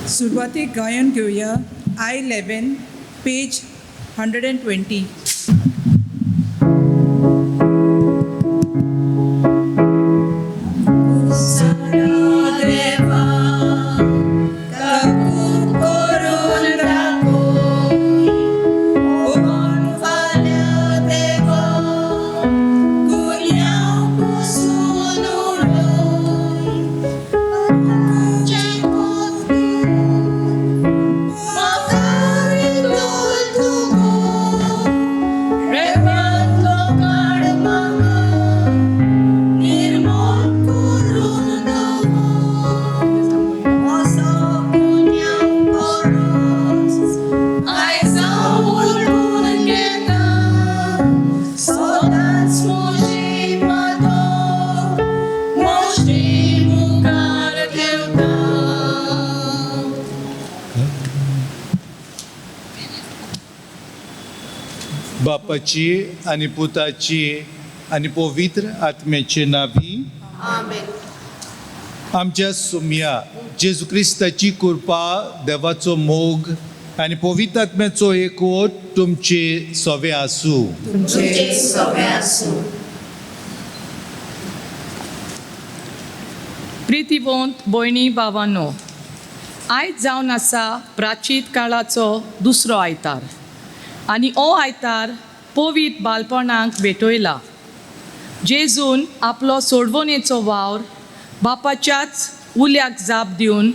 सुरुवातीक गायन घेऊया I11 पेज 120. बापाची आणि पुताची आणि पवित्र आत्म्याचे नावी आमेन. आमच्या सुम्या जेजू क्रिस्ताची कृपा, देवाचो मोग आणि पवित्र आत्म्याचो एकवट तुमचे सवे आसूं. तुमचे सवे आसूं. प्रितीवंत भयणी भावांनो, आयज जावन आसा प्राचीन काळाचो दुसरो आयतार आनी हो आयतार पवित्र बालपणाक भेटयला. जेजून आपलो सोडवणेचो वावर बापाच्याच उल्याक जाप दिवन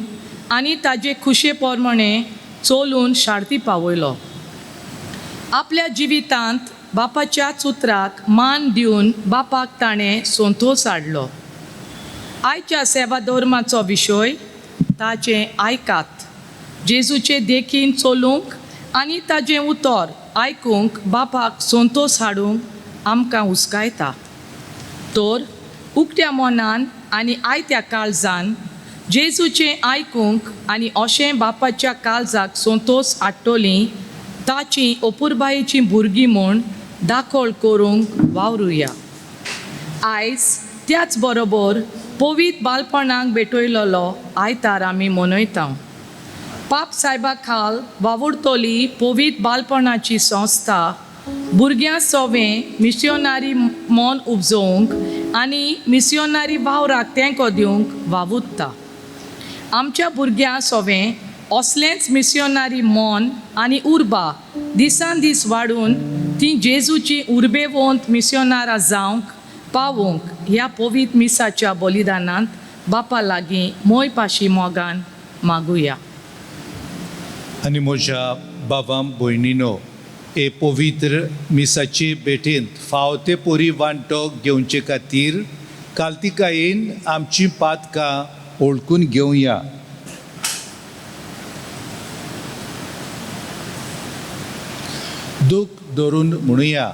आनी ताजे खुशे प्रमाणे चलून शार्ती पावयलो. आपल्या जिवितांत बापाच्याच उतराक मान दिवन बापाक ताणें संतोश हाडलो. आयच्या सेवा धर्माचो विशय ताचें आयकात. जेजूचे देखीन चलूंक आनी ताजें उतर आयकूंक बापाक संतोश हाडूंक आमकां हुस्कायता. तर उक्त्या मनान आनी आयत्या काळजान जेजूचें आयकूंक आनी अशें बापाच्या काळजाक संतोश हाडटलीं ताची अपुरबायेचीं भुरगीं म्हूण दाखोळ करूंक वावरुया. आयज त्याच बरोबर पवित्र बालपणाक भेटयलोलो आयतार आमी मनयता. पाप सायबा खाल वावुरतली पवित्र बालपणाची संस्था भुरग्यां सवें मिशनारी मन उपजोवंक आनी मिशनारी वावराक तेंको दिवंक वावुरता. आमच्या भुरग्यां सवें असलेंच मिशनारी मन आनी उर्बा दिसान दीस वाडून तीं जेजूची उर्बेवंत मिशनारां जावंक पावूंक ह्या पवित्र मिसाच्या बलिदानांत बापा लागीं मोयपाशी मोगान मागुया. आणि म्हज्या बाबां भयणीनो, हे पवित्र मिसाचे भेटेंत फाव ते पोरी वांटो घेवचे खातीर काल्तिकायेन आमची पातकां ओळखून घेवया. दूख धरून म्हणुया,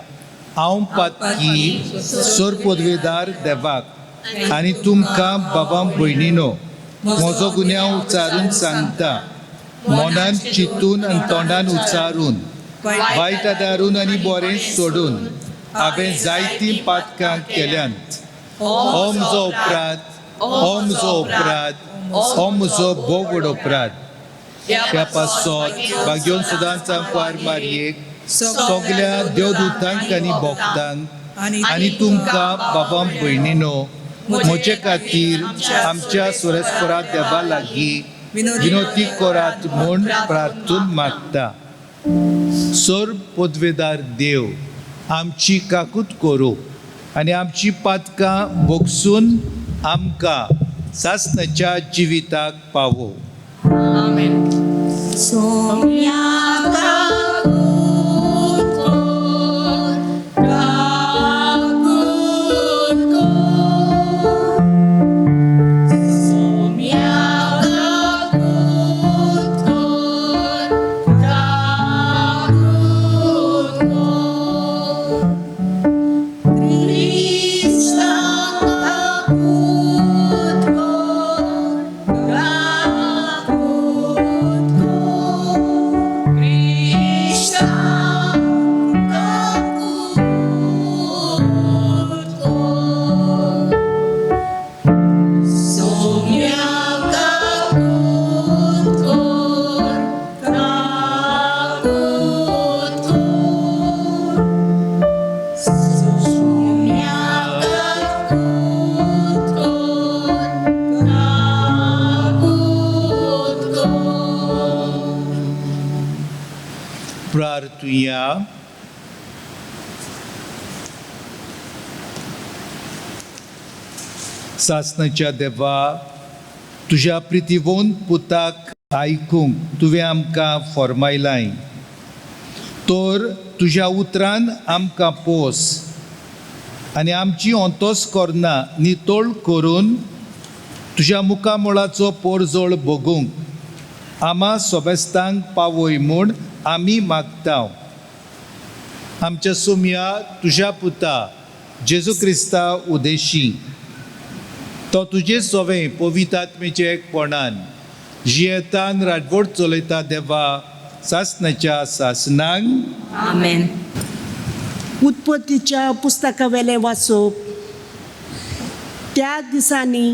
हांव पातकी सर पदवेदार देवाक आनी तुमकां बाबां भयणीनो म्हजो गुन्यांव उच्चारून सांगता. मनान चिंतून आनी तोंडान उच्चारून वायट आदारून आनी बरें सोडून हांवें जायतीं पातकां केल्यांत. हो म्हजो अपराध, हो म्हजो अपराध, हो म्हजो भोव व्हड अपराध. त्या पासत भाग्योन सदांच वार मारयेक सगल्या देवदूतांक आनी भक्तांक आनी तुमकां बाबां भयणीनो म्हजे खातीर आमच्या सुरेस्परा देवा लागीं विनोती करात म्हूण प्रार्थून मागता. सर पदवेदार देव आमची काकूट करूं आनी आमची पातकां भोगसून आमकां सासणाच्या जिविताक पावो. आमेन. प्रार्थुया. सासणाच्या देवा, तुझ्या प्रितीवंत पुताक आयकूंक तुवें आमकां फॉर्मायलाय. तर तुज्या उतरान आमकां पोस आनी आमची अंतस्करणां नितळ करून तुज्या मुखामोळाचो पोरजोळ बगूंक आमा सोबेस्तांक पावय म्हूण आमी मागता. आमच्या सुमया तुज्या पुता जेजू क्रिस्ता उदेशी तो तुजे सोवे पवित्र आत्मेचे एकपणान जियेतान राजवट चलयता देवा सासणाच्या सासनांक. आमेन. उत्पत्तीच्या पुस्तकावेले वाचप. त्या दिसांनी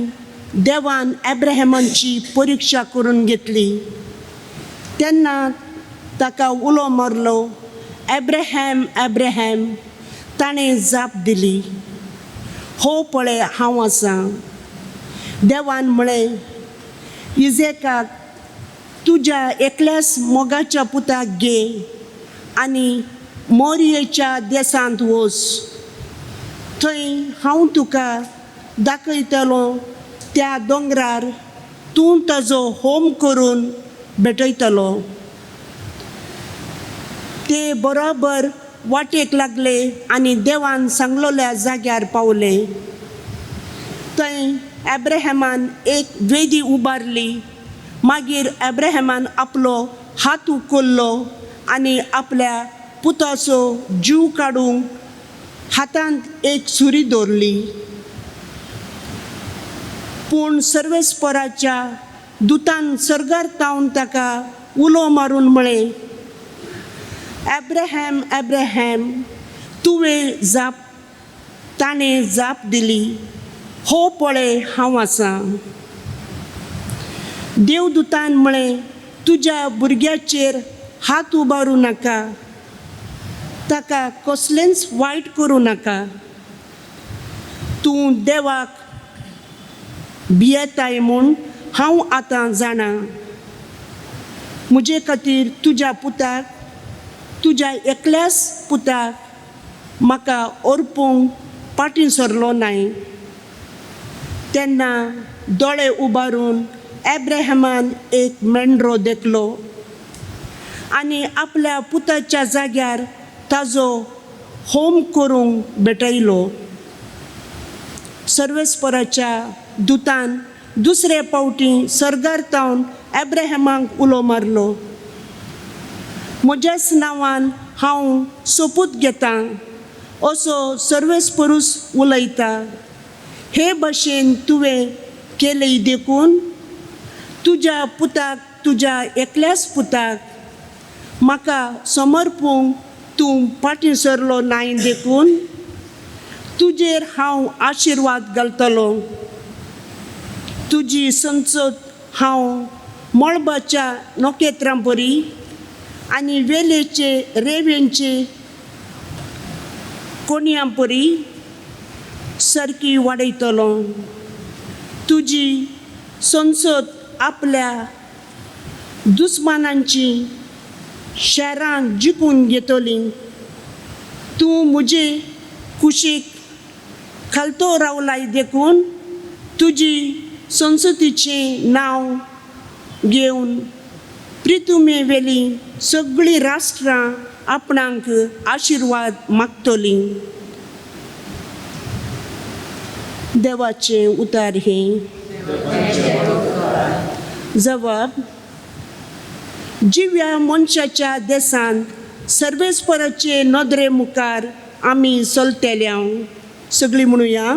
देवान ॲब्राहमांची परीक्षा करून घेतली. तेन्ना ताका उलो मारलो, ॲब्राहॅम ॲब्राहॅम. ताणें जाप दिली, हो पळय हांव आसां. देवान म्हळें, इजेकाक तुज्या एकल्याच मोगाच्या पुताक घे आनी मोरियेच्या देसांत वच. थंय हांव तुका दाखयतलो त्या दोंगरार तूं ताजो होम करून भेटयतलो. ते बरोबर वाटेक लागले आनी देवान सांगलोल्या जाग्यार पावले. थंय ॲब्राहॅमान एक वेदी उबारली. मागीर ॲब्राहॅमान आपलो हात उखल्लो आनी आपल्या पुताचो जीव काडूंक हातांत एक सुरी दवरली. पूण सर्वेस्पराच्या दुतान सर्गार तावन ताका उलो मारून म्हळें, ॲब्राहॅम ॲब्राहॅम. तुवें जाप. ताणें जाप दिली, हो पळय हांव आसां. देवदूतान म्हळें, तुज्या भुरग्याचेर हात उबारूं नाका, ताका कसलेंच वायट करूं नाका. तूं देवाक भियेताय म्हूण हांव आतां जाणां. म्हजे खातीर तुज्या पुताक, तुज्या एकल्याच पुताक म्हाका ओरपूंक फाटीं सरलो नाय. तेन्ना दोळे उबारून ॲब्राहॅमान एक मेंढरो देखलो आनी आपल्या पुताच्या जाग्यार ताजो होम करूंक भेटयलो. सर्वेस्पराच्या दुतान दुसरे फावटी सर्गार तावन ॲब्राहॅमाक उलो मारलो, म्हज्याच नांवान हांव सोपूत घेतां असो सर्वेस्परूस उलयता. हे भाशेन तुवें केलें देखून तुज्या पुताक, तुज्या एकल्याच पुताक म्हाका समर्पूंक तूं फाटीं सरलो नाय देखून तुजेर हांव आशिर्वाद घालतलो. तुजी संसत हांव मळबाच्या नोखेत्रां बरी आनी वेलेचे रेंवेंचे कोणयां परी सारकी वाडयतलो. तुजी संसद आपल्या दुस्मानांची शारां जिखून घेतली. तूं म्हजे कुशीक खालतो रावलाय देखून तुजी संसतीचें नांव घेवन प्रितुमे वेली सगळीं राष्ट्रां आपणाक आशिर्वाद मागतलीं. देवाचें उतार हे. जबाब. जिव्या मनशाच्या देसांत सर्वेस्पराचे नदरे मुखार आमी चलतेल्या. सगळीं म्हणुया,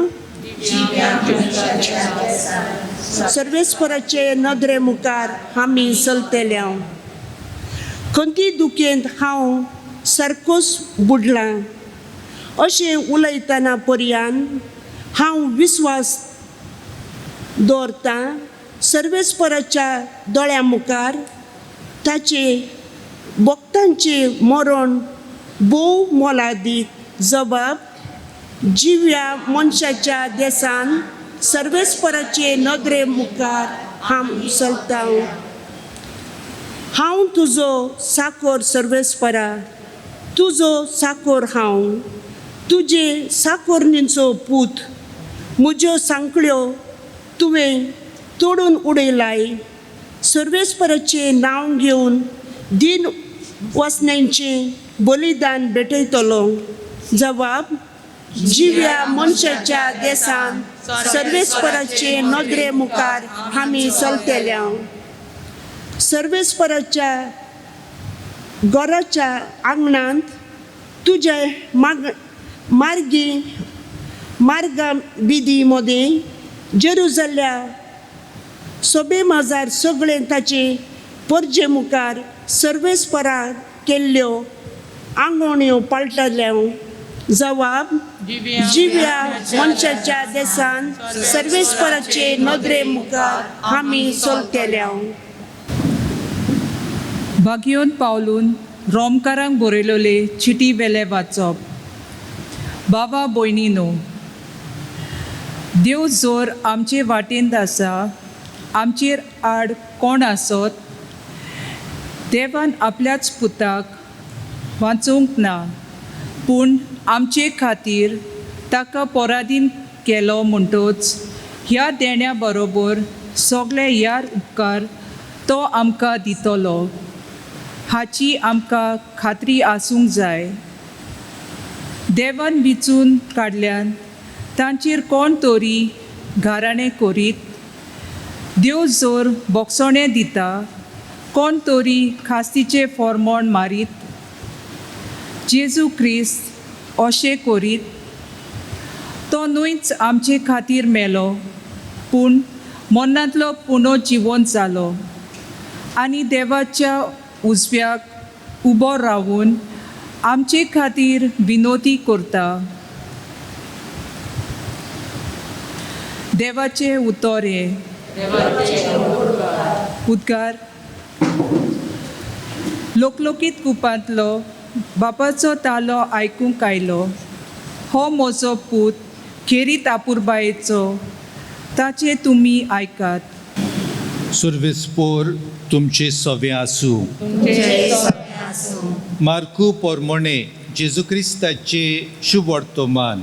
सर्वेस्पराचे नदरे मुखार आमी चलतेल्या. खंयची दुखेंत हांव सारकोच बुडलां अशें उलयतना पर्यान हांव विस्वास दवरतां सर्वेस्पराच्या दोळ्यां मुखार ताचे भक्तांचे मरण भोव मोलादीक. जबाब. जिव्या मनशाच्या देसांत सर्वेस्पराचे नदरे मुखार हांव चलतां. हांव तुजो साकोर सर्वेस्परा, तुजो साकोर हांव, तुजे साकोरणीचो पूत, म्हज्यो सांकळ्यो तुवें तोडून उडयलाय. सर्वेस्पराचें नांव घेवन दिन वसण्यांचें बलिदान भेटयतलो. जबाब: जिव्या मनशाच्या देसान सर्वेस्पराचे नदरे मुखार आमी चलतल्या. सर्वेस्पराच्या घराच्या आंगणांत तुज्या मार्गा बिदी मदें जेरुजल्या सोबे माजार सगळे ताचे परजे मुखार सर्वेस्परा केल्ल्यो आंगवण्यो पाळटल्या. जबाब: जिव्या मनशाच्या देसान सर्वेस्पराचे नदरे मुखार आमी चलतल्या. भागयोन पावलून रोमकारांक बरयलोले चिटी वेले वाचप. बाबा भयणीनो, देव जोर आमचे वाटेंत आसा, आमचेर आड कोण आसत. देवान आपल्याच पुताक वाचूंक ना, पूण आमचे खातीर ताका पराधीन केलो म्हणटच ह्या देण्या बरोबर सगळे यार उपकार तो आमकां दितलो हाची आमकां खात्री आसूंक जाय. देवान विचून काडल्यान तांचेर कोण तरी घाराणें करीत. देव जोर बोगसोणें दिता, कोण तरी खास्तीचें फॉर्मोण मारीत. जेजू क्रिस्त अशें करीत. तो न्हूच आमचे खातीर मेलो, पूण मरणांतलो पुनर्जिवंत जालो आनी देवाच्या उजव्याक उबो रावून आमचे खातीर विनोदी करता. देवाचे उतोरे. उद्गार. लोकलोकीत कुपांतलो बापाचो तालो आयकूंक आयलो. हो म्हजो पूत खेरीत आपुरबायेचो, ताचे तुमी आयकात. सर्वेस्पोर तुमचे सवे आसूं. मार्कू पोरमोणे जेजू क्रिस्ताचे शुभ वर्तमान.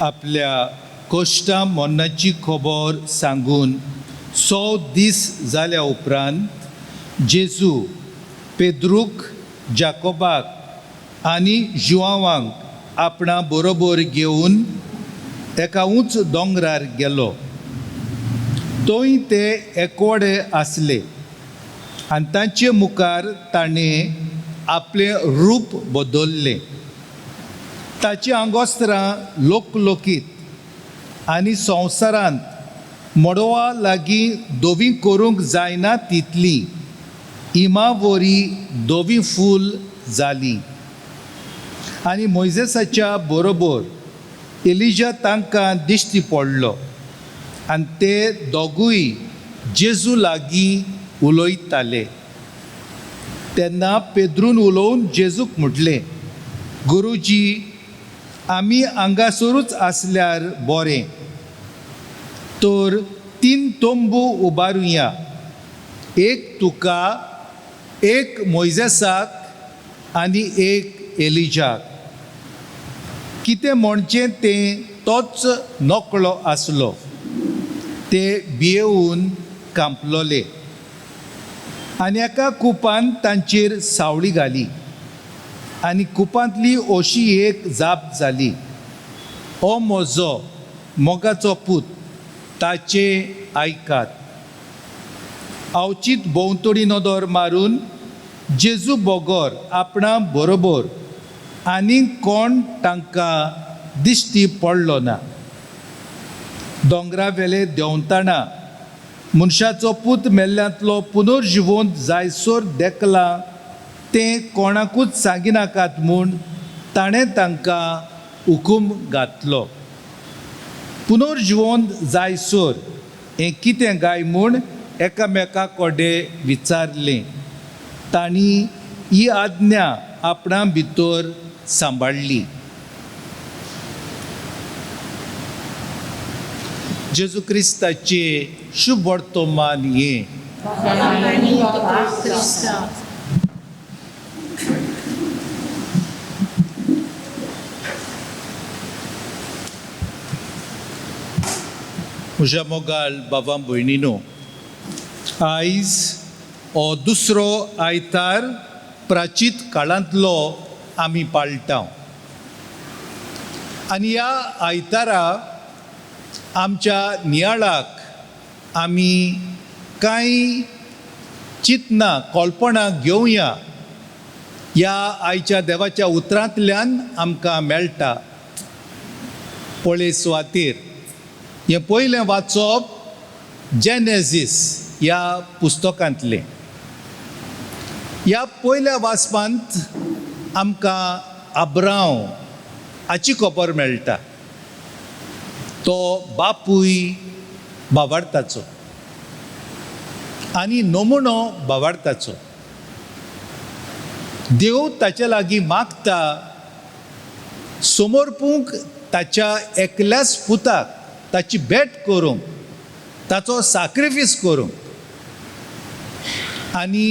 आपल्या कश्टां मरणाची खबर सांगून 100 दीस जाल्या उपरांत जेजू पेद्रूक, जाकोबाक आनी जुआवांक आपणा बरोबर घेवन एका उंच दोंगरार गेलो. थंय ते एकवडे आसले आनी तांचे मुखार ताणें आपलें रूप बदल्लें. ताची आंगोस्त्रां लोकलोकीत आनी संवसारांत मोडवा लागीं दोवी करूंक जायना तितली इमावरी दोवी फूल जाली. आनी मोइजेसाच्या बरोबर एलिजा तांकां दिश्टी पडलो आनी ते दोगूय जेजू लागीं उलयताले. तेन्ना पेद्रून उलोवन जेजूक म्हटलें, गुरुजी, आमी हांगासरूच आसल्यार बरें. तर 3 तोंबू उबारुया, एक तुका, एक मोइजेसाक आनी एक एलिजाक. कितें म्हणचें तें तोच नकळो आसलो. ते भियेवून कांपलोले आनी एका कुपान तांचेर सावळी घाली आनी कुपांतली अशी एक जाप जाली, हो म्हजो मोगाचो पूत, ताचे आयकात. अवचीत भोंवतणी नदर मारून जेजू बोगोर आपणा बरोबर आनी कोण तांकां दिश्टी पडलो ना. दोंगरा वेले देंवताना मनशाचो पूत मेल्ल्यांतलो पुनर्जिवंत जायसर देखला तें कोणाकूच सांगिनाकात म्हूण ताणें तांकां हुकूम घातलो. पुनर्जिवंत जायसर हें कितें गाय म्हूण एकामेका कडेन विचारलें. तांणी ही आज्ञा आपणा भितर सांबाळली. जेजू क्रिस्ताचे शुभ वर्तमान हे म्हज्या मोगाल बाबां भयणीनो, आयज हो दुसरो आयतार प्राचीत काळांतलो आमी पाळटाव. आनी ह्या आयतारा आमच्या नियाळाक आमी कांय चिंतना कल्पना घेवया. ह्या आयच्या देवाच्या उतरांतल्यान आमकां मेळटा. पळय सुवातेर हें पयलें वाचप जेनेसीस ह्या पुस्तकांतलें. ह्या पयल्या वाचपांत आमकां अब्राम हाची खबर मेळटा. तो बापूय भावार्थाचो आनी नमुनो भावार्थाचो. देव ताचे लागीं मागता समर्पूंक ताच्या एकल्याच पुताक ताची भेट करूंक, ताचो सॅक्रिफीस करूंक. आनी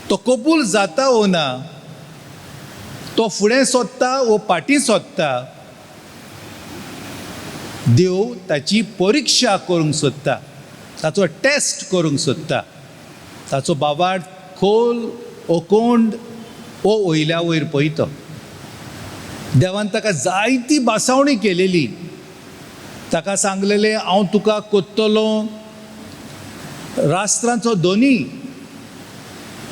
तो कबूल जाता वो ना, तो फुडें सोदता वो फाटीं सोदता, देव ताची परिक्षा करूंक सोदता, ताचो टेस्ट करूंक सोदता. ताचो भावार्थ खोल ओकोंड ओ वयल्या वयर पळयता. देवान ताका जायती बासावणी केलेली. ताका सांगलेलें, हांव तुका कोत्तलो राष्ट्रांचो धनी,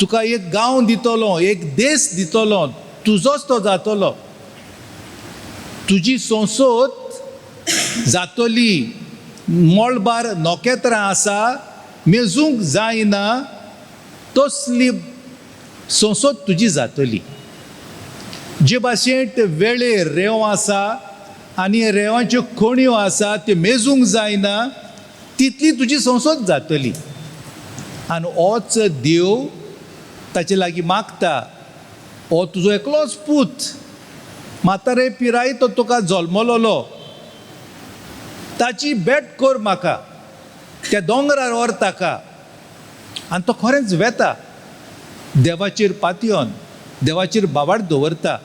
तुका एक गांव दितलो, एक देश दितलो, तुजोच तो जातलो. तुजी संसद जातली, मळबार नोकेत्रां आसा, मेजूंक जायना तसली संसद तुजी जातली. जे भाशेन वेळेर रेंव आसा आनी रेंवाच्यो खणयो आसा त्यो मेजूंक जायना, तितली तुजी संसद जातली. आनी होच देव ताचे लागीं मागता. हो तुजो एकलोच पूत, म्हातारे पिराय तो तुका जल्मलोलो, ताची भेट कर म्हाका, त्या दोंगरार व्हर ताका. आनी तो खरेंच वेता, देवाचेर पातयोन देवाचेर बाबाड दवरता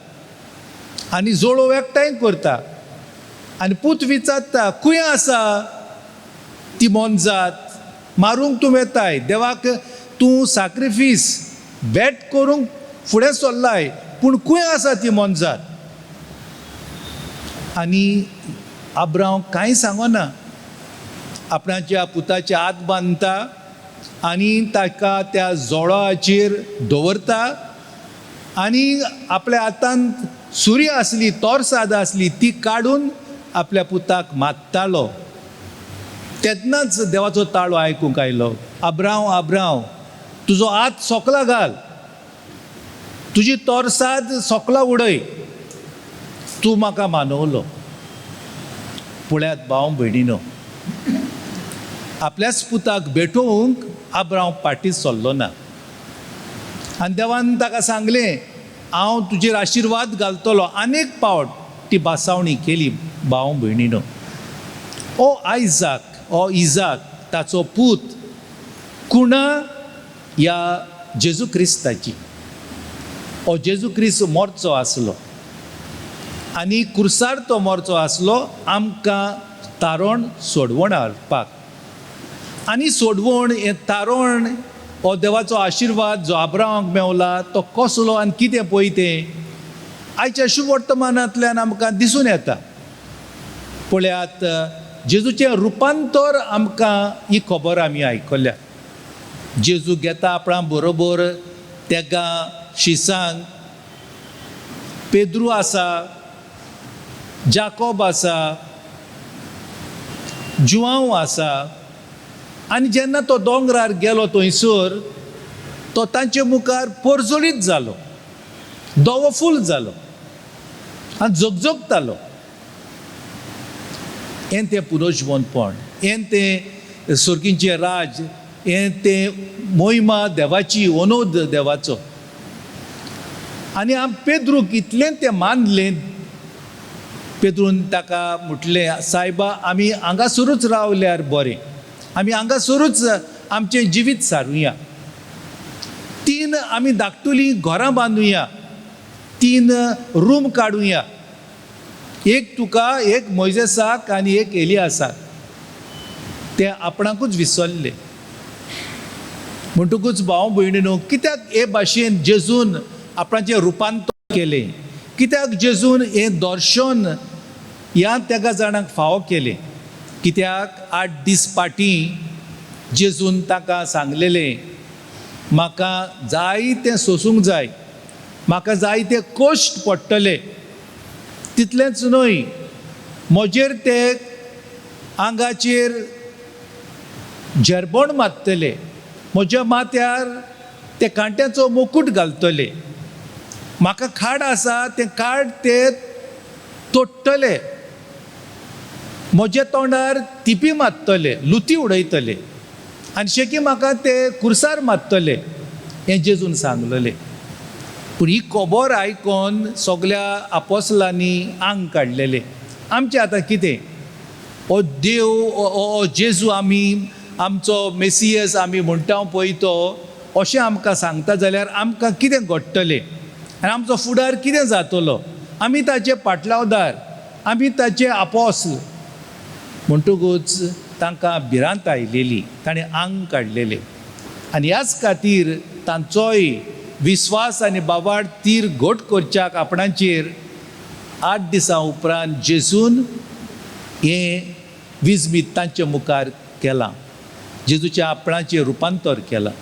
आनी जोडो एकठांय करता. आनी पूत विचारता, खंय आसा ती मोनजात? मारूंक तूं येताय, देवाक तूं सॅक्रिफीस भेट करूंक फुडें सरलाय, पूण खंय आसा ती मोनजात? आनी अब्राम कांय सांगना. आपणाच्या पुताचे हात बांदता आनी ताका त्या जोडाचेर दवरता. आनी आपल्या हातांत सुरी आसली, तोरसाद आसली, ती काडून आपल्या पुताक मात्तालो. तेन्नाच देवाचो ताळो आयकूंक आयलो, अब्राम अब्राम, तुजो हात सोकला घाल, तुजी तोरसाद सोकला उडय, तूं म्हाका मानवलो. पळयात भाव भयणीनो, आपल्याच पुताक भेटोवंक अब्राम फाटीं सरलो ना. आनी देवान ताका सांगलें, हांव तुजेर आशिर्वाद घालतलो. आनीक पावट ती बासावणी केली. भाव भयणीनो, ओ आयजाक ओ इजाक ताचो पूत कुणा ह्या जेजू क्रिस्ताची. हो जेजू क्रिस्त मोरचो आसलो आनी क्रुसार तो मोरचो आसलो आमकां तारण सोडवण हाडपाक. आनी सोडवण हें तारण हो देवाचो आशिर्वाद जो अब्रामाक मेवला तो कसलो आनी कितें पळय तें आयच्या शुभ वर्तमानांतल्यान आमकां दिसून येता. पळयात, जेजूचें रुपांतर आमकां ही खबर आमी आयकल्या. जेजू घेता आपणा बरोबर तेका शिसांक. पेद्रू आसा, जाकोब आसा, जुआंव आसा. आनी जेन्ना तो दोंगरार गेलो थंयसर, तो तांचे मुखार परजळीत जालो, दवफूल जालो आनी जगजगतालो. हें तें पुनर्जीवनपण, हें तें सर्गींचें राज, हें तें मोहिमा देवाची, अनोद देवाचो. आनी पेद्रूक इतलें तें मानलें. पेद्रून ताका म्हटलें, सायबा आमी हांगासरूच रावल्यार बरें, आमी हांगासरूच आमचें जिवीत सारुया. 3 आमी धाकटुलीं घरां बांदुया, 3 रूम काडुया, एक तुका, एक मोइजेसाक आनी एक एलियासाक. ते आपणाकूच विसरले. म्हणटकूच भाव भयणीनो, कित्याक हे भाशेन जेजून आपणाचें रुपांतर केलें, कित्याक जेजून हें दर्शन ह्या तेगा जाणांक फावो केलें. कित्याक 8 दीस फाटीं जेजून ताका सांगलेलें, म्हाका जाय तें सोसूंक जाय, म्हाका जाय ते कश्ट पडटले. तितलेंच न्हय, म्हजेर ते आंगाचेर झेरबोण मारतले, म्हज्या माथ्यार ते कांट्याचो मुकूट घालतले, म्हाका खाड आसा तें खाड ते तोडटले, म्हज्या तोंडार तिपी मारतले, लुती उडयतले, आनी शेकी म्हाका ते कुर्सार मारतले. हें जेजून सांगलेलें. पूण ही खबर आयकोन सगल्या आपोस्लांनी आंग काडलेलें. आमचें आतां कितें? हो देव, हो जेजू आमी आमचो मेसियस आमी म्हणटा पळय तो अशें आमकां सांगता जाल्यार आमकां कितें घडटलें आनी आमचो फुडार कितें जातलो? आमी ताचे फाटलावदार, आमी ताचे आपोसल. म्हणटकूच तांकां भिरांत आयलेली, ताणें आंग काडलेलें. आनी ह्याच खातीर तांचोय विस्वास आनी बाबाड तीर घोट करच्याक आपणाचेर 8 दिसां उपरांत जेजून हें विजमीत तांच्या मुखार केलां. जेजूचें आपणाचें रुपांतर केलां.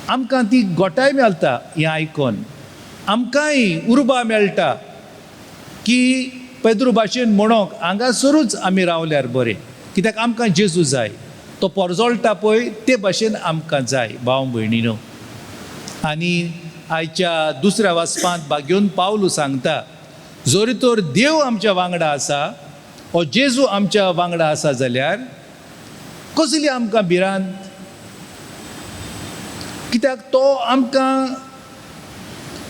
आमकां ती गोटाय मेळटा हें आयकोन. आमकांय उर्बा मेळटा की पेद्रू भाशेन म्हणोंक हांगासरूच आमी रावल्यार बरें, कित्याक आमकां जेजू जाय. तो पोरजोळटा पळय ते भाशेन आमकां जाय भाव भयणीनो. आनी आयच्या दुसऱ्या वाचपांत भाग्योन पावलू सांगता, जोरी तर देव आमच्या वांगडा आसा, हो जेजू आमच्या वांगडा आसा जाल्यार कसली आमकां भिरांत? कित्याक तो आमकां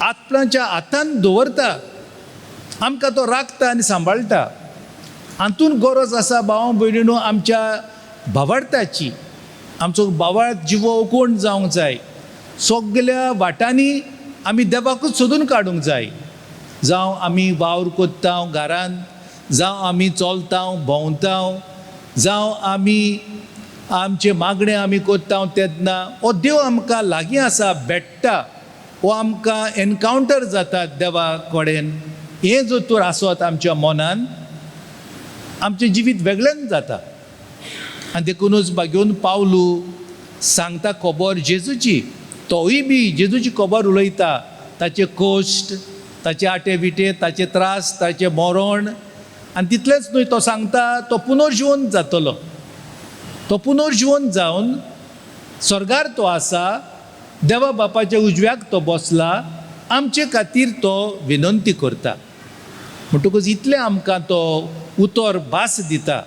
आपणाच्या हातान दवरता, आमकां तो राखता आनी सांबाळटा. हातून गरज आसा भाव भयणीनो आमच्या भावार्थाची. आमचो भावार्थ जिवो उकोण जावंक जाय. सगल्या वाटांनी आमी देवाकूच सोदून काडूंक जाय. जावं आमी वावर कोत्ता घरांत, जावं आमी चलता भोंवता, जावं आमी आमचे मागणें आमी कोत्ता तेन्ना हो देव आमकां लागीं आसा, भेट्टा, हो आमकां एनकावंटर जाता देवा कडेन. हें जर तर आसत आमच्या मनान, आमचें जिवीत वेगळेंच जाता. आनी देखूनच भाग्योन पावलू सांगता खबर जेजूची. तोय बी जेजूची खबर उलयता, ताचे कश्ट, ताचे आटे विटे, ताचे त्रास, ताचें मरण. आनी तितलेंच न्हय, तो सांगता तो पुनर्जिवन जातलो. तो पुनर्जिवन जावन स्वर्गार तो आसा, देवा बापाच्या उजव्याक तो बसला, आमचे खातीर तो विनंती करता. म्हणटकूच इतलें आमकां तो उतर भास दिता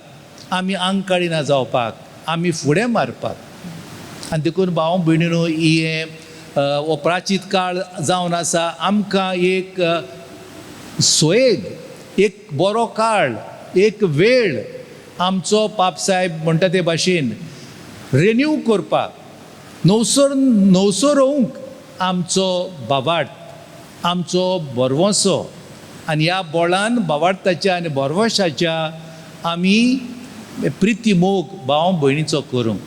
आमी आंग काडिना जावपाक, आमी फुडें मारपाक. आनी देखून भाव भयणीनो, ही हो प्राचीत काळ जावन आसा, आमकां एक सोयेग, एक बरो काळ, एक वेळ आमचो पापसाहेब म्हणटा ते भाशेन रिन्यू करपाक, नवसो रोवंक आमचो बाबार्थ, आमचो बरवंसो. आनी ह्या बोळान बाबार्थाच्या आनी बरवंशाच्या आमी प्रिती मोग भाव भयणीचो करूंक.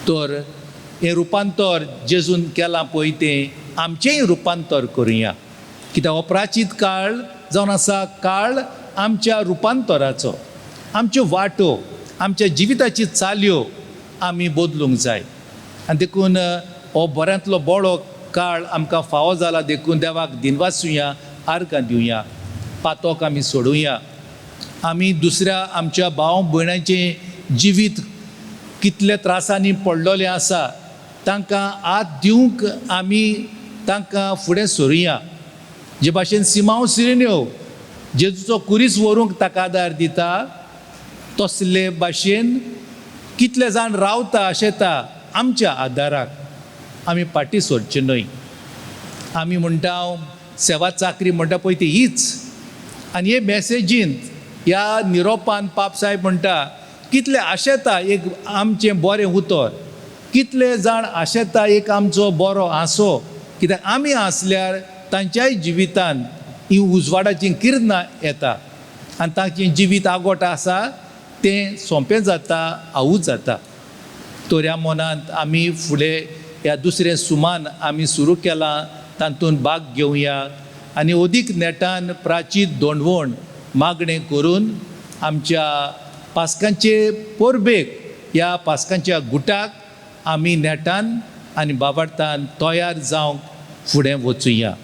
तर हें रुपांतर जेजून केलां पळय तें आमचेंय रुपांतर करुया. कित्याक हो प्राचीत काळ जावन आसा काळ आमच्या रुपांतराचो. आमच्यो वाटो, आमच्या जिविताची चालयो आमी बदलूंक जाय. आनी देखून हो बऱ्यांतलो बरो काळ आमकां फावो जाला. देखून देवाक दिनवासुया, आर्गां दिवया, पातोक आमी सोडुया. आमी दुसऱ्या आमच्या भाव भयणांचें जिवीत कितले त्रासांनी पडलेलें आसा तांकां हात दिवंक आमी तांकां फुडें सरुया. जे भाशेन सिमांव सिरिन्यो जेजूचो कुरीस व्हरूंक ताका आदार दिता, तसले भाशेन कितले जाण रावता आशेता आमच्या आदाराक आमी फाटीं सरचे न्हय. आमी म्हणटा सेवा चाकरी म्हणटा पळय ती हीच. आनी हे मॅसेजींत ह्या निरोपान पाप साहेब म्हणटा कितले आशेता एक आमचें बरें उतर, कितले जाण आशेता एक आमचो बरो हांसो, कित्याक आमी हांसल्यार तांच्याय जिवितान ही उजवाडाची किर्नां येता आनी तांचें जिवीत आगोट आसा तें सोंपें जाता, आवूच जाता. तोऱ्या मनांत आमी फुडें ह्या दुसरें सुमान आमी सुरू केलां, तातूंत भाग घेवया आनी अदीक नेटान प्राचीत दोंडवण मागणें करून आमच्या पास्कांचे परबेक ह्या पास्कांच्या गुटाक आमी नेटान आनी बाबार्थान तयार जावंक फुडें वचुया.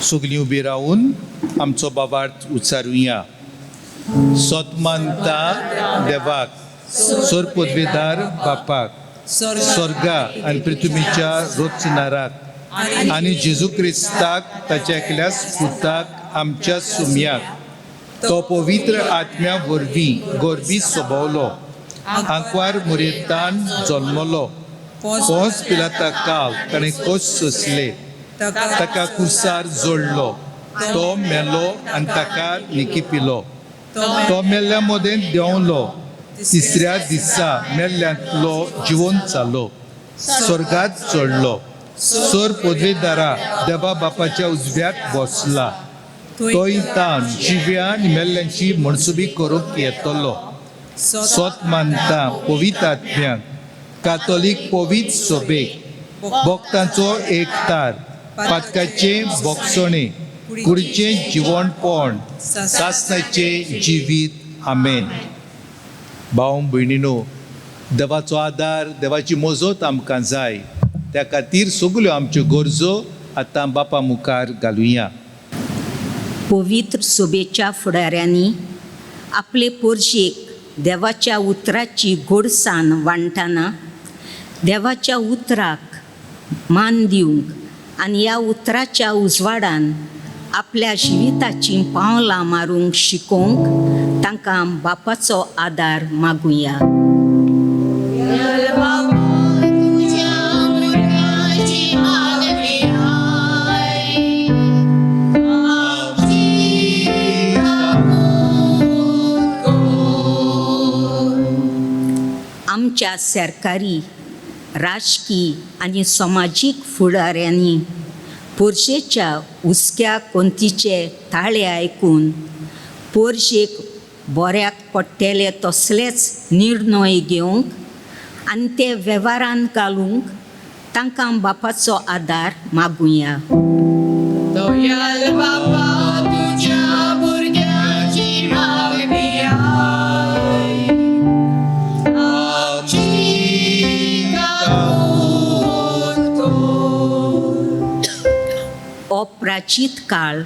सगलीं उबी रावून आमचो बाबार्थ उच्चारुया. सोतमानता देवाक, सोर पदवेदार बापाक, स्वर्गा आनी पृथ्वीच्या रचणाराक आनी जेजू क्रिस्ताक ताच्या एकल्या पुताक आमच्या सुमयाक तो पवित्र आत्म्या वरवीं गोरबी सोबवलो, आंकवार मुरेतान जल्मलो, पोंस पिलाता काल ताणें कोस सोंसले, ताका कुसार जोडलो, तो मेलो आनी ताका निकिपिलो, तो मेल्ल्या मदें देंवलो, तिसऱ्या दिसा मेल्ल्यांतलो जिवोन जालो, स्वर्गात चडलो, सोर पदवेदारा देवा बापाच्या उजव्याक बसला, तोय तान जिव्या आनी मेल्ल्यांची मनसुबी करूंक येतलो. सोत मानता पवित्र आत्म्याक, कातोलीक पवित्र सोबेक, भक्तांचो एकठार, पातकाचे बोगसणे, कुडीचें जिवणपण, सासणाचें जिवीत. आमेन. भाव भयणीनो, देवाचो आदार, देवाची मजत आमकां जाय, त्या खातीर सगल्यो आमच्यो गरजो आतां बापा मुखार घालुया. पवित्र सोबेच्या फुडाऱ्यांनी आपले पोरशेक देवाच्या उतराची गोडसाण वांटतना देवाच्या उतराक मान दिवंक आनी ह्या उतराच्या उजवाडान आपल्या जिविताची पावलां मारूंक शिकोवंक तांकां बापाचो आदार मागुया. आमच्या सरकारी, राजकीय आनी समाजीक फुडाऱ्यांनी पोरशेच्या हुस्क्या कोंतीचे ताळे आयकून पोरशेक बऱ्याक पडटले तसलेच निर्णय घेवंक आनी ते वेव्हारान घालूंक तांकां बापाचो आदार मागुया. दयाल बापा, तुज्या भुरग्याची मागणी आय. अपराचीत काळ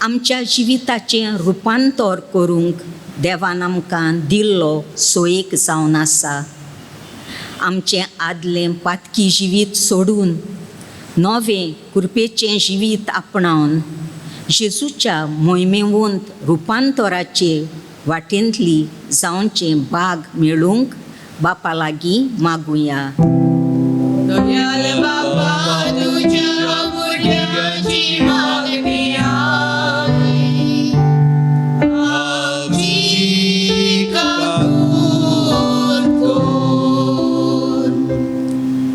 आमच्या जिविताचें रुपांतर करूंक देवान आमकां दिल्लो सोयेक जावन आसा. आमचें आदलें पातकी जिवीत सोडून नवें कृपेचें जिवीत आपणावन जेजूच्या मोहिमेवंत रुपांतराचे वाटेंतली जावचें भाग मेळूंक बापा लागीं मागुया. दयाल बापा, तुज्या भुरग्याची मागणी आय.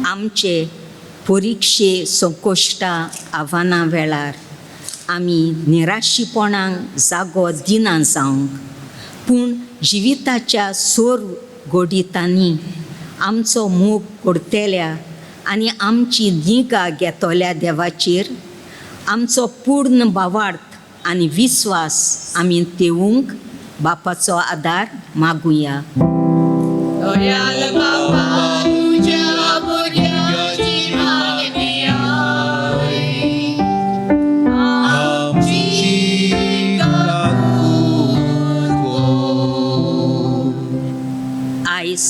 आमचे परिक्षे संकोश्टा आव्हानां वेळार आमी निराशीपणांक जागो दिना जावंक, पूण जिविताच्या सोर घोडितांनी आमचो मोग करतल्या आनी आमची निगा घेतल्या देवाचेर आमचो पूर्ण भावार्थ आनी विस्वास आमी तेवूंक बापाचो आदार मागुया. दयाल बापा, तुज्या भुरग्याची मागणी आय. आयज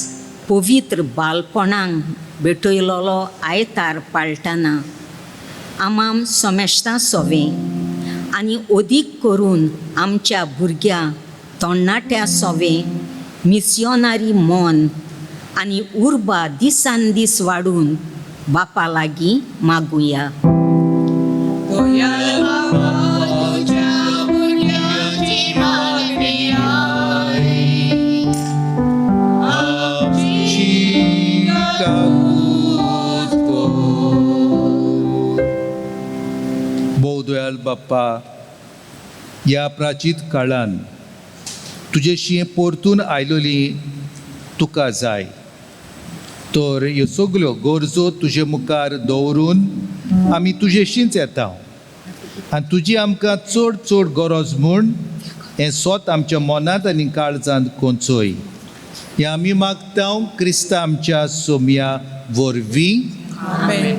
पवित्र बालपणांक भेटयलोलो आयतार पाळटना आमाम सोमेस्तां सोवें आनी अदीक करून आमच्या भुरग्यांक तरणाट्या सोवे मिस्योनारी मन आनी उर्बा दिसान दीस वाडून बापा लागीं मागुया. दयाल बाबा तुझ्या भुरग्यांची मागणी आय. आमची काकूट कर. बोदयाल बाप्पा, ह्या प्राचीत काळान तुजेशी परतून आयलोली तुका जाय, तर ह्यो सगल्यो गरजो तुजे मुखार दवरून आमी तुजेशींच येता आनी तुजी आमकां चड चड गरज म्हूण हें स्वत आमच्या मनांत आनी काळजांत कोंचोय. हें आमी मागता क्रिस्ता आमच्या सोम्या वरवीं. आमेन.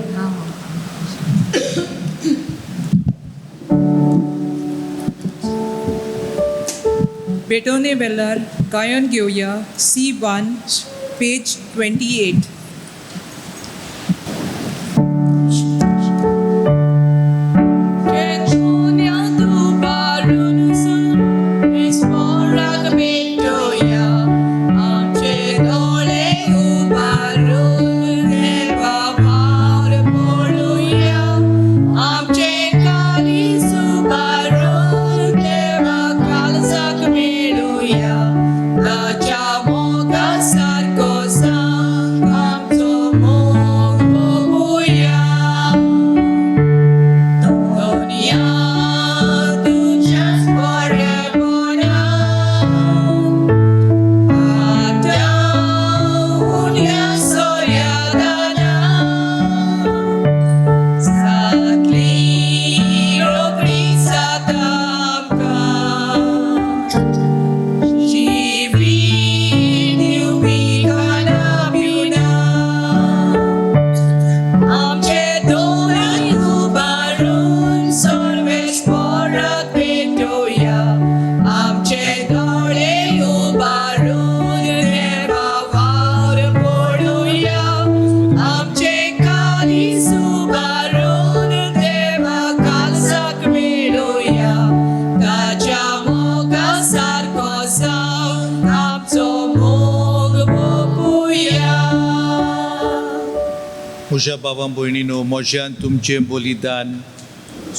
बेटोने वेल्यार गायन घेवया C1 पेज 28. म्हज्या भावां भयणीनो, म्हज्यान तुमचें बलिदान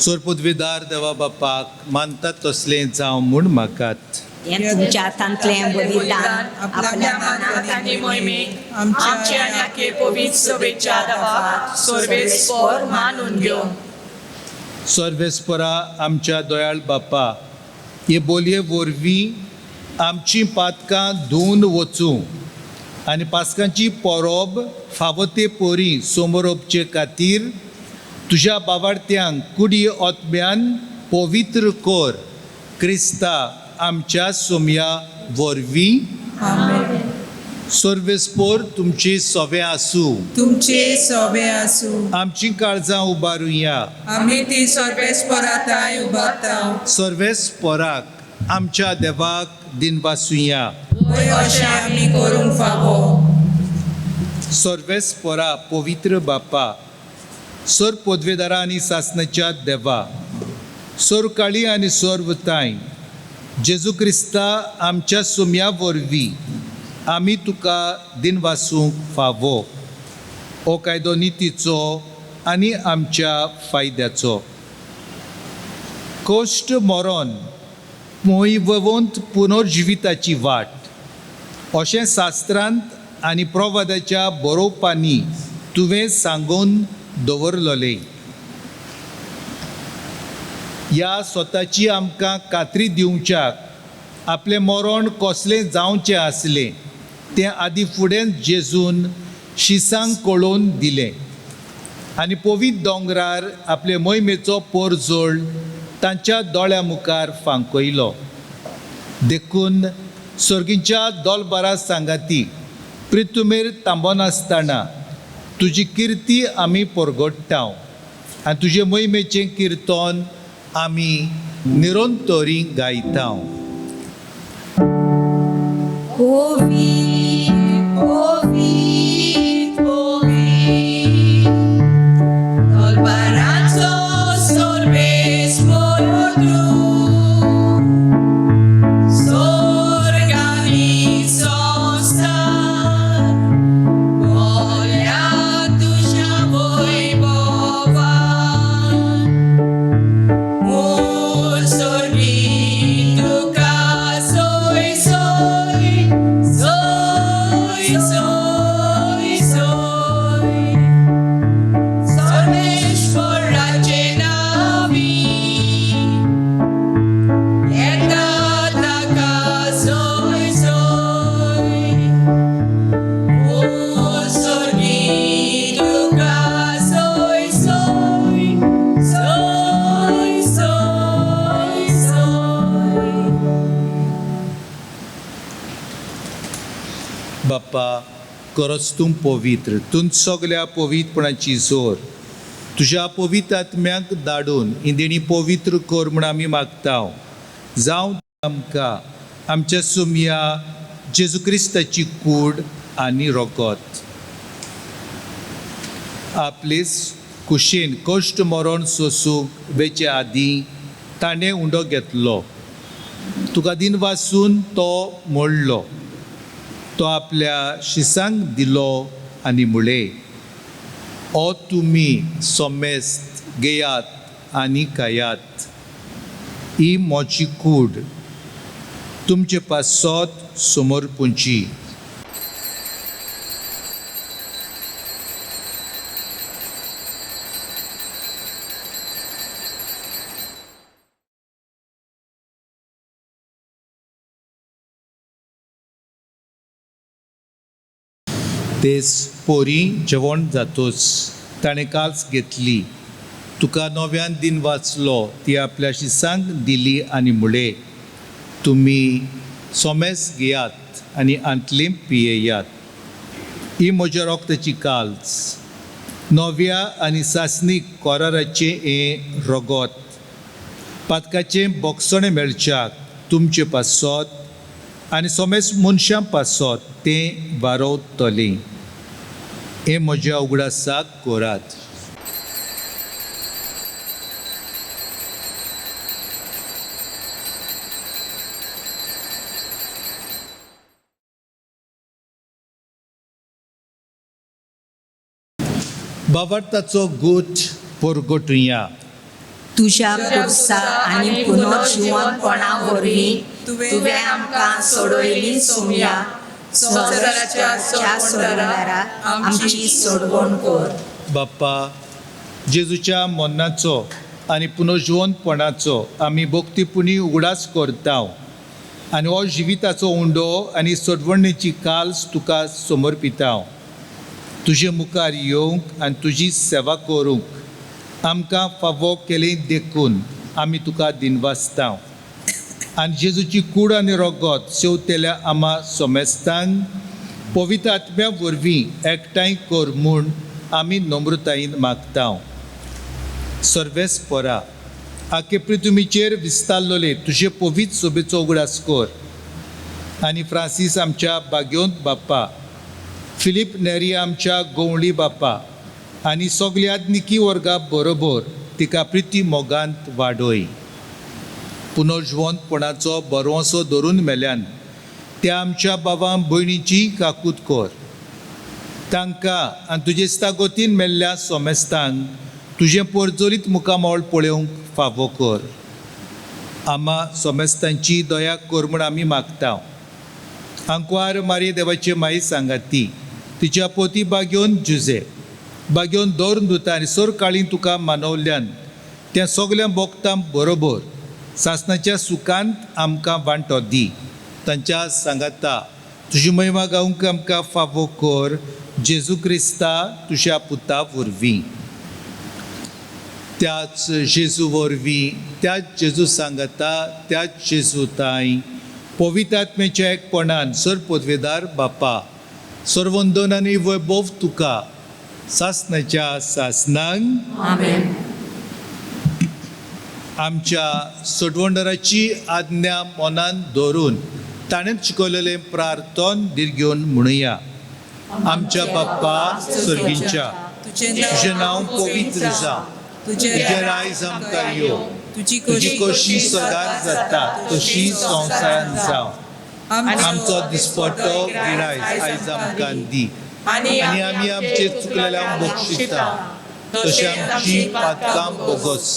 सोरपदवेदार देवा बापाक मानतात तसलें जावं म्हूण म्हाकात. हें तुमच्या हातांतलें बलिदान आपल्या मनात आनी मोहिमेक आमच्या नाके पवित्र सभेच्या दावात सर्वेस्पर मानून घेवं. सर्वेस्परा आमच्या दयाळ बापा, हे बोलये वरवीं आमचीं पातकां धुवन वचूं आनी पासकांची परोब फावो ते पोरी समोरपचे खातीर तुज्या बावार्थ्यांक कुडी ओतम्यान पवित्र कोर. क्रिस्ता आमच्या सोम्या वरवीं. सर्वेस्पोर तुमची सोवे आसूं. तुमचे सोबे आसूं. आमची काळजां उबारुया. आमी ती सर्वेस्पराताय उबारता. सर्वेस्पोराक आमच्या देवाक दिनवासुया. होय अशें आमी करूंक फावो. सर्वेस्पोरा पवित्र बापा, सर पदवेदारा आनी सासणाच्या देवा, सर काळी आनी सर्वताय, जेजू क्रिस्ता आमच्या सोम्या वरवीं आमी तुका दिनवासूंक फावो. हो कायदो नितीचो आनी आमच्या फायद्याचो. कश्ट मरण मोहिवंत पुनर्जिविताची वाट अशें शास्त्रांत आनी प्रवादाच्या बरोवपांनी तुवें सांगून दवरलोलें. ह्या स्वताची आमकां खात्री दिवच्याक आपलें मरण कसलें जावचें आसलें तें आदी फुडें जेजून शिसांक कळोवन दिलें आनी पवित्र दोंगरार आपले मोहिमेचो परजोळ तांच्या दोळ्या मुखार फांकयलो. देखून सर्गीच्या दोलबारा सांगाती पृथ्वीमेर तांबोनासतना तुजी किर्ती आमी परगट्टाव आनी तुजे मोहिमेचें किर्तन आमी निरंतरी गायताव. So खरोच तूं पवित्र, तूं सगल्या पवित्रपणाची जोर तुज्या पवित्र आत्म्याक धाडून ही देणी पवित्र कर म्हूण आमी मागता. जावं आमकां आमच्या सुमया जेजू क्रिस्ताची कूड आनी रोगत. आपले कुशेन कश्ट मरण सोसूंक वेचे आदीं ताणें उंडो घेतलो. तुका दिन वाचून तो मोडलो. तो आपल्या शिसांक दिलो आनी म्हळें, ओ तुमी सोमेस्त घेयात आनी खायात. ही मोची कूड तुमचे पासत समर्पूंची. तेच पोरी जेवण जातोच ताणें काल्स घेतली. तुका नव्यान दिन वाचलो ती आपल्या शिसांक दिली आनी म्हळें, तुमी सोमेस घेयात आनी आंतलीं पियेयात. ही म्हज्या रोगताची काल्स, नव्या आनी सासणीक कोराराचें हें रोगत. पातकाचें बोगसणें मेळच्याक तुमचे पासत आनी सोमेस मनशां पासत तें वारोवतलें. हें म्हज्या उगडासाक कोरात. बावार्थाचो गूट परगटुया. तुज्या खुर्सा आनी पुनर्जीवनपणा वरवीं तुवें आमकां सोडयली सुमया. संवसाराच्या सोडवणाराक आमची सोडवण कर. बाप्पा, जेजूच्या मरणाचो आनी पुनर्जीवनपणाचो आमी भक्तीपुणी उगडास करता आनी हो जिविताचो उंडो आनी सोडवणेची काल्स तुका समर्पिता. तुजे मुखार येवंक आनी तुजी सेवा करूंक आमकां फावो केलें देखून आमी तुका दिनवासता. आनी जेजूची कूड आनी रोगत सेवतेल्या आमा सोमेस्तांक पवित्र आत्म्या वरवीं एकठांय कर म्हूण आमी नम्रतायेन मागता. सर्वेस्परा, आखे पृथ्वीचेर विस्तारलोले तुजे पवित्र सोबेचो उगडास कर. आनी फ्रांसीस आमच्या बाग्योंत बाप्पा, फिलीप नेरी आमच्या गोवळी बाप्पा आनी सगल्या निकी वर्गा बरोबर तिका प्रिती मोगांत वाडय. पुनर्जीवनपणाचो बरवंसो धरून मेल्यान त्या आमच्या भावां भयणीची काकूत कर. तांकां आनी तुजे इस्तागोतीन मेल्ल्या सोमेस्तांक तुजें परजोलीत मुखामोळ पळोवंक फावो कर. आमा सोमेस्तांची दया कर म्हूण आमी मागता. आंकवार मारी देवाचे माई सांगाती, तिच्या पोती बाग्योन जुजे बाग्योन दौरून दुता आनी सोर काळी तुका मानवल्यान त्या सगल्या भोगतां बरोबर सासणाच्या सुखांत आमकां वांटो दी. तांच्या सांगाता तुजी महिमा गावंक आमकां फावो कर. जेजू क्रिस्ता तुज्या पुता वरवीं. त्याच जेजू वरवीं, त्याच जेजू सांगाता, त्याच जेजू ताई पवित्र आत्म्याच्या एकपणान सर पदवेदार बापा, सर्वंदन आनी वैभव तुका सासणाच्या सासणांक आमेन. आमच्या सोडवणदाराची आज्ञा मनान दवरून ताणें शिकयलेलें प्रार्थन दिर्घेवन म्हणुया. आमच्या बाप्पा सर्गींच्या, तुजें नांव पवित्र जावं. तुजें रायज आमकां यो. तुजी कशी सदांच जाता तशी संवसारांत जावं. आमचो दिसपट्टो गिरायज आयज आमकां दी. आनी आमी आमचे चुकलेल्यांक बक्षिता तशी आमची पातकां बोगस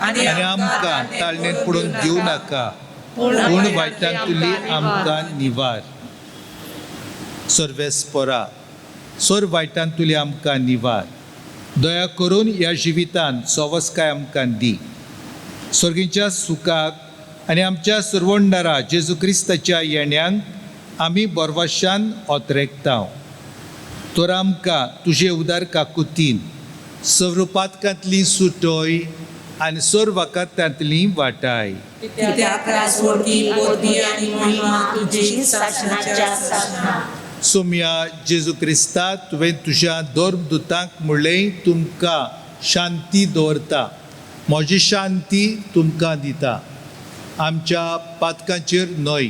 आनी आमकां ताळणेन पडून दिवं नाका, पूण वायटांतली आमकां निवार. सर्वेस्परा, सोर वायटांतली आमकां निवार. दया करून ह्या जिवितांत सवस्काय आमकां दी. स्वर्गीच्या सुखाक आनी आमच्या सर्वंडारा जेजू क्रिस्ताच्या येण्यांक आमी बरवाशान ओतरेकता. तर आमकां तुजे उदार काकुतीन सर्वपातकांतली सुटय आनी सर वाकांतली वाटाय. त्या राजवटी पोती आनी महिमा तुजी सासणाच्या सासणा. सोम्या जेजू क्रिस्ता तुवें तुज्या धर्मदुतांक म्हणलें तुमकां शांती दवरता, म्हजी शांती तुमकां दिता. आमच्या पातकांचेर न्हय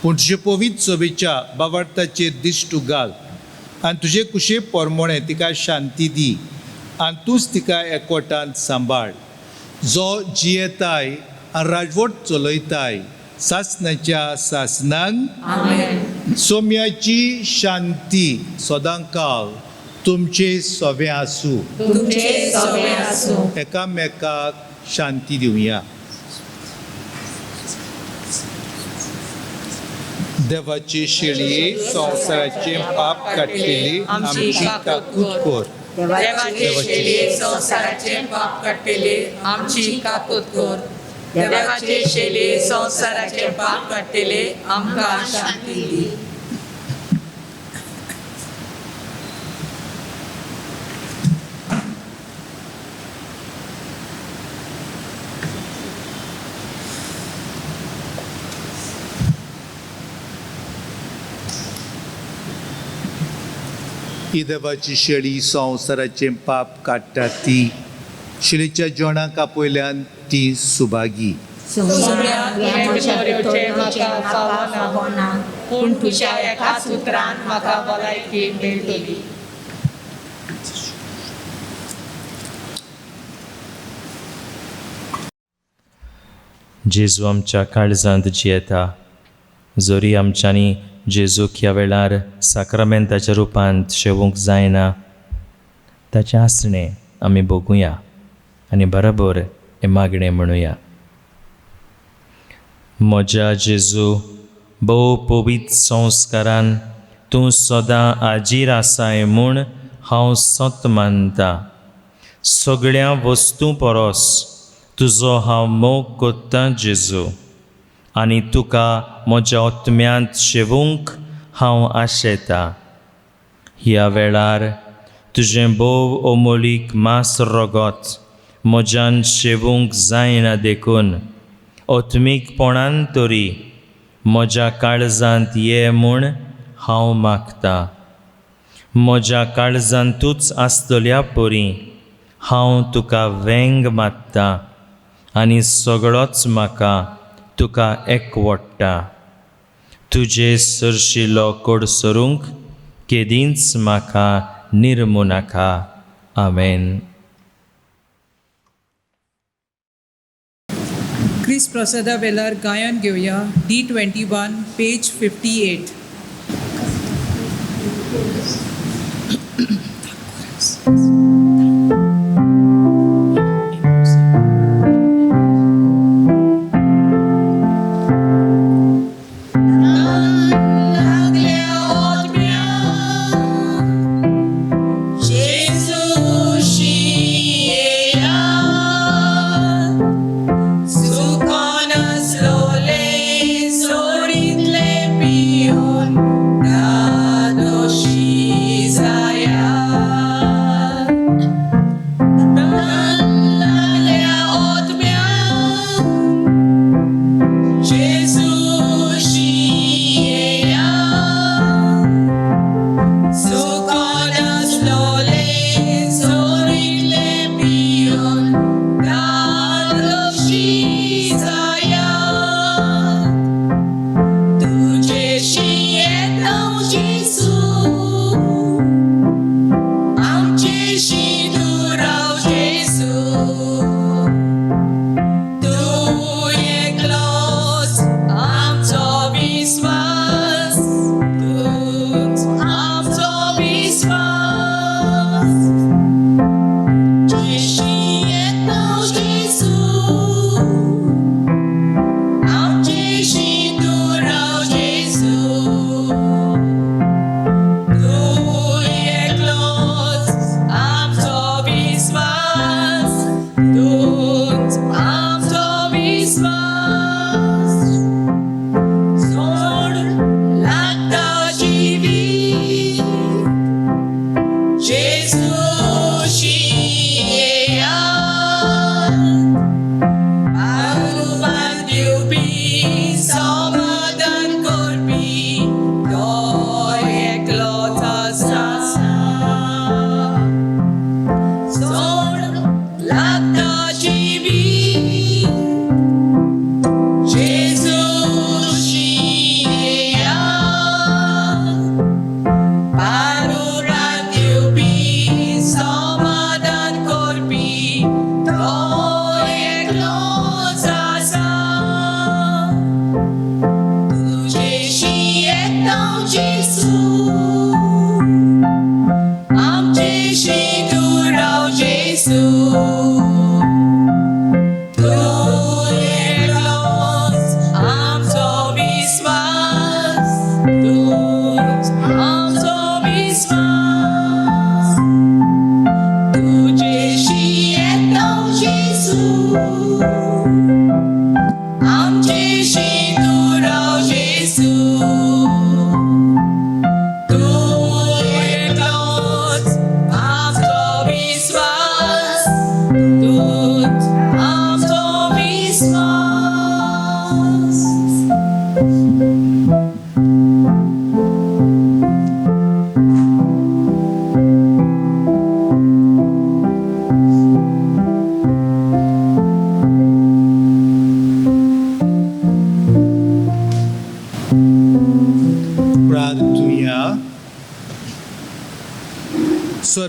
पूण तुजे पवित्र सभेच्या बाबार्थाचेर दिश्ट घाल आनी तुजे कुशे पोरमोणें तिका शांती दी आनी तूंच तिका एकवटान सांबाळ. जो जियेताय आनी राजवट चलयताय सासणाच्या सासणांक सोम्याची शांती सदांकाळ तुमचे सोबे आसूं. तुमचे सोबे आसूं. एकामेकाक शांती दिवया. देवाची शेळये संवसाराचे पाप काडलेली आमची काकूट कोर. देवाचे शेळये संसाराचे पाप काडलेले आमची काकूत कोर. देवाचे शेळये संसाराचे पाप काडलेले आमकां शांती दी. ही देवाची शेळी संवसाराचे पाप काडटा ती. शेळीच्या जेवणाक आपयल्यान ती सुभागी. सोम्या तुवें बऱ्योचे म्हाका फावना पूण तुज्या एकाच उतरान म्हाका भलायकी मेळटली. जेजू आमच्या काळजांत जियेता. जोरी आमच्यांनी जेजूक ह्या वेळार साक्रामेंताच्या रुपांत शेवूंक जायना, ताचें आसणें आमी भोगुया आनी बरोबर हे मागणें म्हणुया. म्हज्या जेजू, भोव पवित्र संस्कारान तूं सदां आजीर आसाय म्हूण हांव सत मानता. सगळ्या वस्तू परस तुजो हांव मोग कोत्तां जेजू आनी तुका म्हज्या आत्म्यांत शेवूंक हांव आशेतां. ह्या वेळार तुजें भोव अमोलीक मास रगत म्हज्यान शेवूंक जायना देखून आत्मीकपणान तरी म्हज्या काळजांत ये म्हूण हांव मागतां. म्हज्या काळजांतूच आसतल्या परी हांव तुका वेंग मात्तां आनी सगळोच म्हाका तुका एकवडटा. तुजे सरशिलो कोडसरूंक केदींच म्हाका निर्मू नाका. आमेन. क्रिस्त प्रसादा वेळार गायन घेवया D21 पेज 58.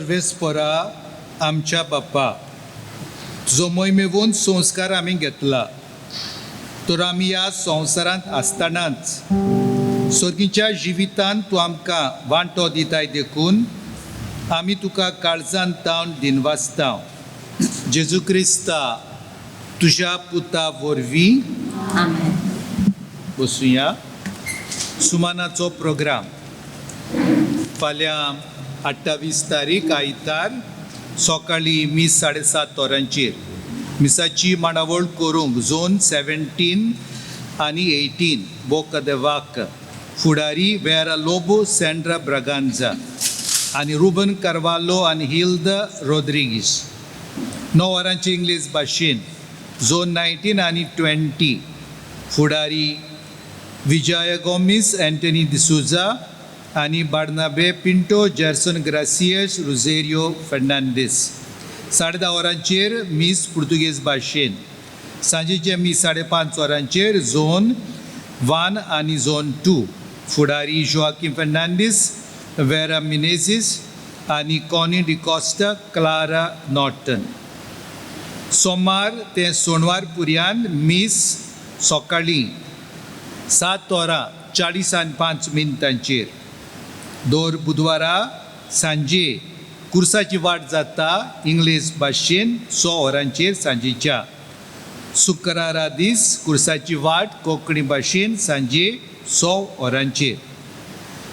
सर्वेस्परा आमच्या बाप्पा, तुजो मोहिमेवून संस्कार आमी घेतला, तर आमी ह्या संवसारांत आसतनाच सर्गीच्या जिवितांत तूं आमकां वांटो दिताय देखून आमी तुका काळजांत तावन दिनवासता. जेजू क्रिस्ता, तुज्या पुता वरवीं बसूया. सुमानाचो प्रोग्राम फाल्यां 28 तारीख आयतार सकाळीं मीस 7:30 वरांचेर मिसाची मांडावळ करूंक झोन 17 आनी 18 बोका दे वाक फुडारी वेरा लोबो सेंड्रा ब्रागांजा आनी रुबन कार्वालो आनी हिल्दा रोड्रिगीस. 9 वरांचे इंग्लीश भाशेन झोन 19 आनी 20 फुडारी विजय गोमिस, एंटनी डिसूजा आनी बार्नाबे पिंटो, जॅर्सन ग्रासियस, रोझेरियो फेर्नांडीस. 10:30 वरांचेर मीस पुर्तुगेज भाशेन. सांजेचे मीस 5:30 वरांचेर झोन 1 आनी झोन 2 फुडारी जोआकिम फेर्नांडीस, वेरा मिनेझीस आनी कॉनी डिकॉस्टा, क्लारा नॉर्टन. सोमार ते सोनवार पुर्यान मीस सकाळीं 7:40 दर बुधवारा सांजे कुर्साची वाट जाता इंग्लीश भाशेन 6 वरांचेर सांजेच्या. शुक्रारा दीस कुर्साची वाट कोंकणी भाशेन सांजे 6 वरांचेर.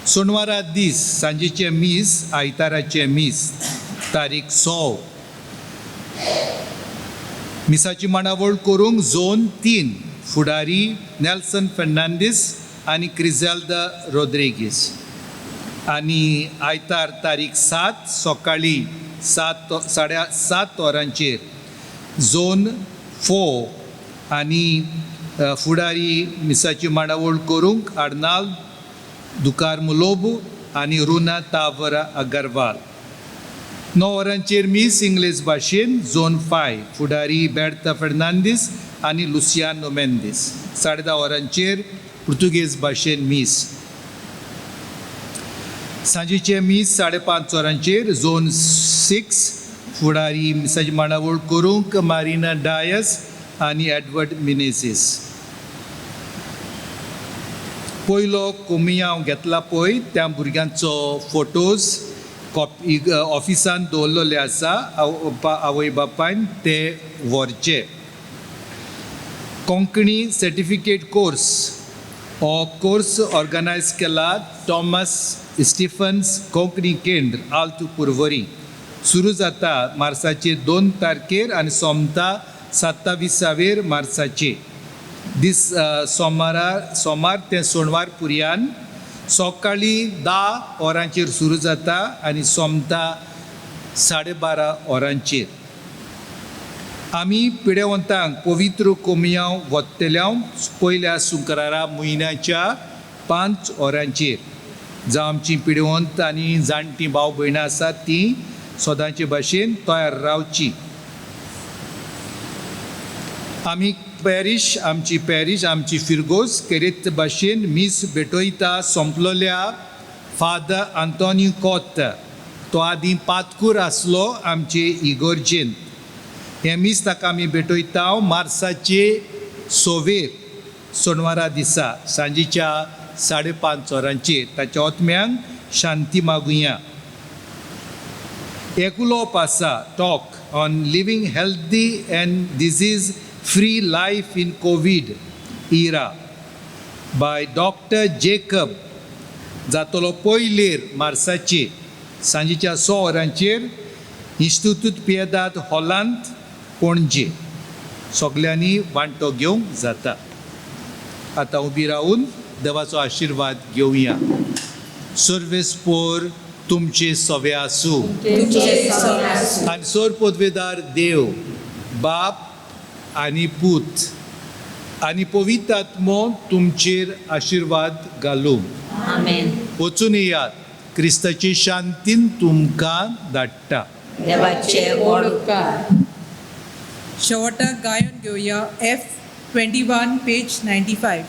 सोनवारा दीस सांजेचे मीस आयताराचे मीस तारीख 6. मिसाची मांडावळ करूंक झोन 3 फुडारी नेल्सन फेर्नांडीस आनी क्रिझेल्दा रोड्रिगीस. आनी आयतार तारीख 7 सकाळीं 7:30 वरांचेर झोन 4 आनी फुडारी मिसाची मांडावळ करूंक आर्नाल्ड दुकार मुलोबू आनी रुना तावरा अगरवाल. 9 वरांचेर मीस इंग्लीश भाशेन झोन 5 फुडारी बेर्ता फेर्नांडीस आनी लुसियानो मेंदीस. 10:30 वरांचेर पुर्तुगेज भाशेन मीस. सांजेचे मीस 5:30 वरांचेर झोन 6 फुडारी मिसाची मांडावळ करूंक मारिना डायस आनी एडवर्ड मिनेझीस. पयलो कोमियांव घेतला पळय त्या भुरग्यांचो फोटोज ऑफिसान दवरलेले आसा. आवय बापायन ते व्हरचे. कोंकणी सर्टिफिकेट कोर्स हो कोर्स ऑर्गनायज केला थॉमस स्टिफन्स कोंकणी केंद्र आल्तू पुर्वरी. सुरू जाता मार्चाचे 2 तारखेर आनी सोमता 27 मार्चाचे. दीस सोमार ते सोनवार पुर्यान सकाळीं 10 वरांचेर सुरू जाता आनी सोमता 12:30 वरांचेर. आमी पिडेवंतांक पवित्र कोमियांव वतल्याव पयल्या शुक्रारा म्हयन्याच्या 5 वरांचेर. जावं आमची पिडेवंत आनी जाणटी भाव भयणां आसात तीं सदांचे भाशेन तयार रावची. आमी आमची फिरगोस केरीत भाशेन मीस भेटयता सोंपलोल्या फादर आंतोनियो कोत्ता. तो आदीं पातकूर आसलो आमचे इगोर्जेंत. हे मीस ताका आमी भेटयता मार्चाचे 6 सोनवारा दिसा सांजेच्या 5:30 वरांचेर. ताच्या आत्म्यांक शांती मागुया. एकुलोप आसा talk on living healthy and disease free life in Covid era by doctor Jacob जातलो पयलेर मार्चाचे सांजेच्या 6 वरांचेर इन्स्टिट्यूट पियेदाद हॉलांत पणजे. सगल्यांनी वांटो घेवंक जाता. आतां उबी रावन देवाचो आशिर्वाद घेवया. सर्वेस्पोर तुमचे सवे आसूं. आनी सोर पदवेदार देव बाप आनी पूत आनी पवित्र आत्मो तुमचेर आशिर्वाद घालूं. वचून येयात. क्रिस्ताची शांतीन तुमकां धाडटा. देवाचे व्हड उपकार. शेवटाक गायन घेवया F21 पेज 95.